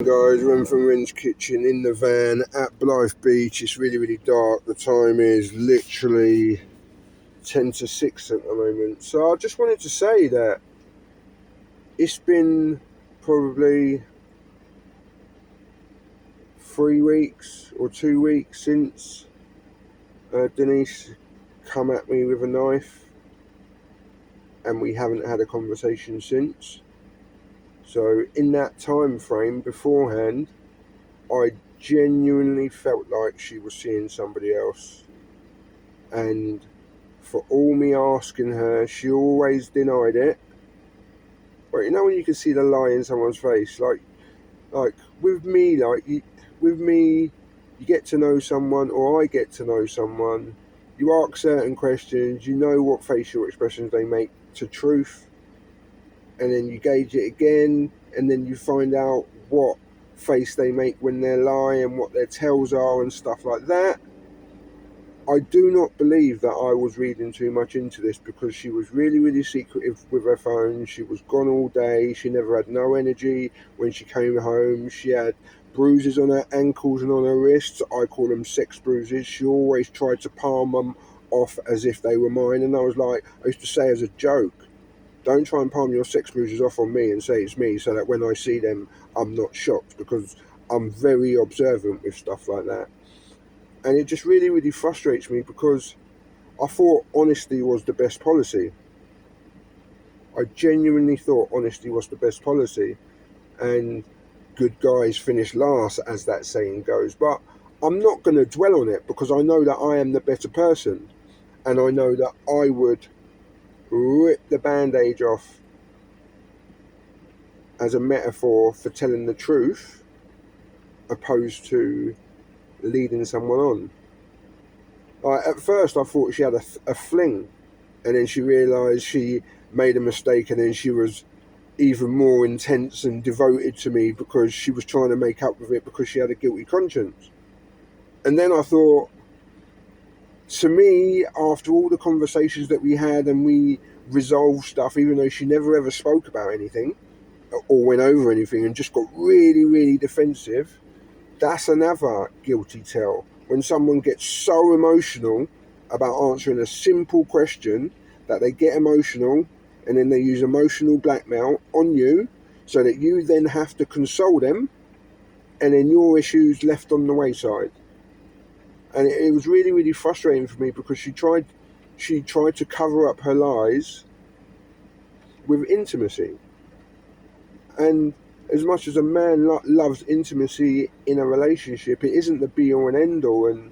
Guys, Ren from Ren's Kitchen in the van at Blythe Beach. It's really dark. The time is literally 10 to 6 at the moment. So I just wanted to say that it's been probably 3 weeks or 2 weeks since Denise come at me with a knife, and we haven't had a conversation since. So in that time frame beforehand, I genuinely felt like she was seeing somebody else, and for all me asking her, she always denied it. But you know when you can see the lie in someone's face, like with me, you get to know someone, or I get to know someone. You ask certain questions, you know what facial expressions they make to truth, and then you gauge it again, and then you find out what face they make when they're lying, what their tells are, and stuff like that. I do not believe that I was reading too much into this, because she was really secretive with her phone. She was gone all day. She never had no energy when she came home. She had bruises on her ankles and on her wrists. I call them sex bruises. She always tried to palm them off as if they were mine. And I used to say as a joke, don't try and palm your sex bruises off on me and say it's me, so that when I see them, I'm not shocked, because I'm very observant with stuff like that. And it just really frustrates me, because I thought honesty was the best policy. I genuinely thought honesty was the best policy, and good guys finish last, as that saying goes. But I'm not going to dwell on it, because I know that I am the better person, and I know that I would rip the bandage off as a metaphor for telling the truth, opposed to leading someone on. At first I thought she had a fling, and then she realised she made a mistake, and then she was even more intense and devoted to me, because she was trying to make up with it, because she had a guilty conscience. And then I thought, to me, after all the conversations that we had and we resolved stuff, even though she never ever spoke about anything or went over anything, and just got really defensive, that's another guilty tell. When someone gets so emotional about answering a simple question that they get emotional, and then they use emotional blackmail on you, so that you then have to console them, and then your issues left on the wayside. And it was really frustrating for me, because she tried to cover up her lies with intimacy. And as much as a man loves intimacy in a relationship, it isn't the be all and end all. And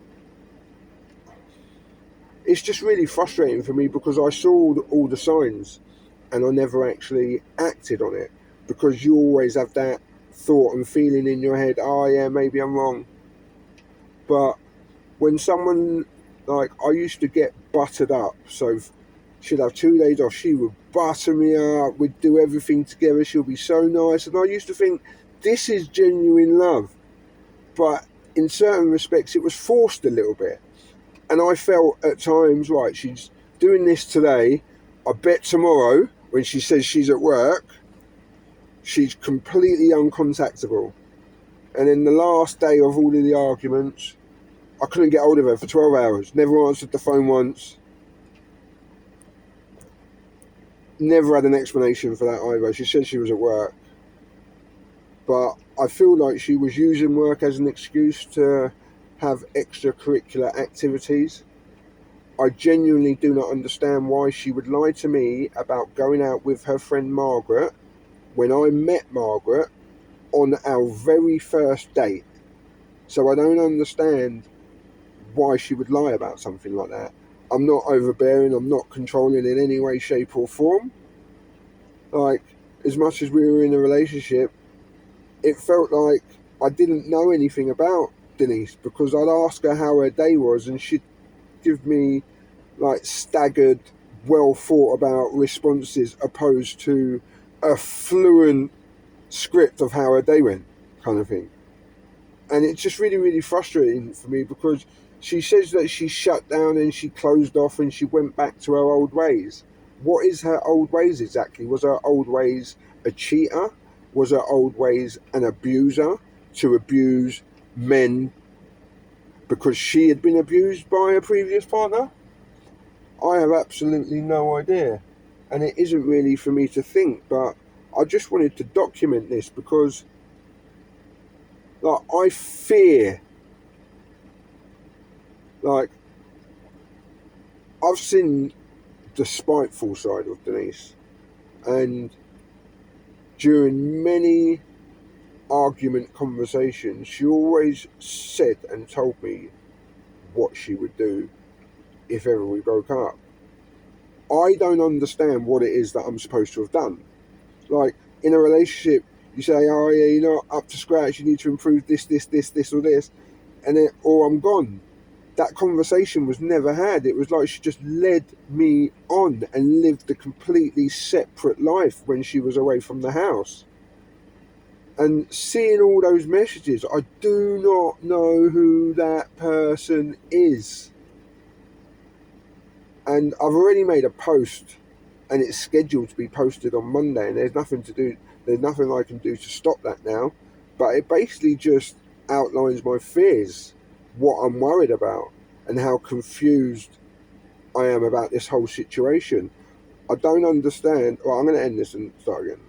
it's just really frustrating for me, because I saw all the signs and I never actually acted on it, because you always have that thought and feeling in your head, oh yeah, maybe I'm wrong. But when someone, like, I used to get buttered up, so she'd have 2 days off, she would butter me up, we'd do everything together, she'll be so nice, and I used to think, this is genuine love. But in certain respects it was forced a little bit, and I felt at times, right, she's doing this today, I bet tomorrow when she says she's at work, she's completely uncontactable. And then the last day of all of the arguments, I couldn't get hold of her for 12 hours, never answered the phone once. Never had an explanation for that either. She said she was at work. But I feel like she was using work as an excuse to have extracurricular activities. I genuinely do not understand why she would lie to me about going out with her friend Margaret, when I met Margaret on our very first date. So I don't understand why she would lie about something like that. I'm not overbearing, I'm not controlling in any way, shape or form. Like, as much as we were in a relationship, it felt like I didn't know anything about Denise, because I'd ask her how her day was, and she'd give me like staggered, well thought about responses, opposed to a fluent script of how her day went, kind of thing. And it's just really frustrating for me, because she says that she shut down and she closed off and she went back to her old ways. What is her old ways exactly? Was her old ways a cheater? was her old ways an abuser to abuse men because she had been abused by a previous partner? I have absolutely no idea. And it isn't really for me to think, but I just wanted to document this because, like, I fear, like, I've seen the spiteful side of Denise, and during many argument conversations, she always said and told me what she would do if ever we broke up. I don't understand what it is that I'm supposed to have done. Like, in a relationship, you say, oh yeah, you're not up to scratch, you need to improve this, or this, and then, or I'm gone. That conversation was never had. It was like she just led me on and lived a completely separate life when she was away from the house. And seeing all those messages, I do not know who that person is. And I've already made a post, and it's scheduled to be posted on Monday, and there's nothing I can do to stop that now. But it basically just outlines my fears, what I'm worried about, and how confused I am about this whole situation. I don't understand. Well, I'm going to end this and start again.